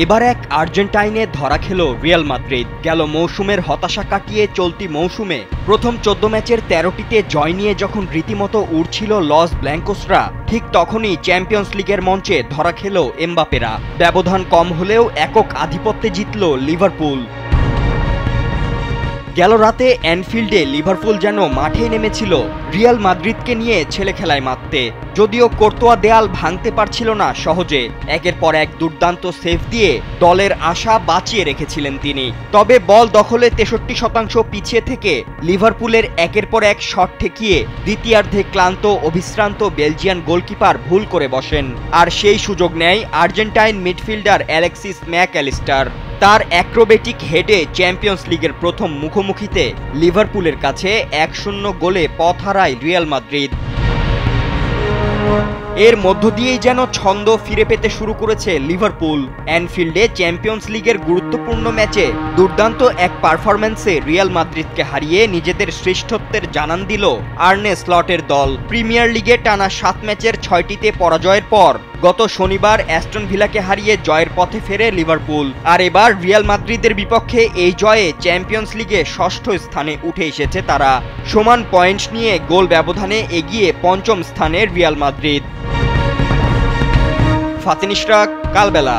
এবার এক আর্জেন্টাইনে ধরা খেল রিয়াল মাদ্রিদ। গেল মৌসুমের হতাশা কাটিয়ে চলতি মৌসুমে প্রথম ১৪ ম্যাচের ১৩টিতে জয় নিয়ে যখন রীতিমতো উড়ছিল লস ব্ল্যাঙ্কোসরা, ঠিক তখনই চ্যাম্পিয়ন্স লিগের মঞ্চে ধরা খেল এমবাপেরা। ব্যবধান কম হলেও একক আধিপত্যে জিতল লিভারপুল। গেল রাতে অ্যানফিল্ডে লিভারপুল যেন মাঠে নেমেছিল রিয়াল মাদ্রিদকে নিয়ে ছেলে খেলায় মাততে। যদিও কোর্তোয়া দেয়াল ভাঙতে পারছিল না সহজে, একের পর এক দুর্দান্ত সেভ দিয়ে দলের আশা বাঁচিয়ে রেখেছিলেন তিনি। তবে বল দখলে ৬৩% পিছিয়ে থেকে লিভারপুলের একের পর এক শট ঠেকিয়ে দ্বিতীয়ার্ধে ক্লান্ত অভিশ্রান্ত বেলজিয়ান গোলকিপার ভুল করে বসেন। আর সেই সুযোগ নেয় আর্জেন্টাইন মিডফিল্ডার অ্যালেক্সিস ম্যাকঅ্যালিস্টার। তার অ্যাক্রোবেটিক হেডে চ্যাম্পিয়ন্স লিগের প্রথম মুখোমুখিতে লিভারপুলের কাছে ১-০ গোলে পথ হারায় রিয়াল মাদ্রিদ। এর মধ্য দিয়েই যেন ছন্দ ফিরে পেতে শুরু করেছে লিভারপুল। অ্যানফিল্ডে চ্যাম্পিয়ন্স লিগের গুরুত্বপূর্ণ ম্যাচে দুর্দান্ত এক পারফরম্যান্সে রিয়াল মাদ্রিদকে হারিয়ে নিজেদের শ্রেষ্ঠত্বের জানান দিল আর্নে স্লটের দল। প্রিমিয়ার লিগে টানা ৭ ম্যাচের ৬টিতে পরাজয়ের পর গত শনিবার অ্যাস্টন ভিলাকে হারিয়ে জয়ের পথে ফেরে লিভারপুল। আর এবার রিয়াল মাদ্রিদের বিপক্ষে এই জয়ে চ্যাম্পিয়ন্স লিগে ৬ষ্ঠ স্থানে উঠে এসেছে তারা। সমান পয়েন্ট নিয়ে গোল ব্যবধানে এগিয়ে ৫ম স্থানে রিয়াল মাদ্রিদ। ফাতিন ইশরাক, কালবেলা।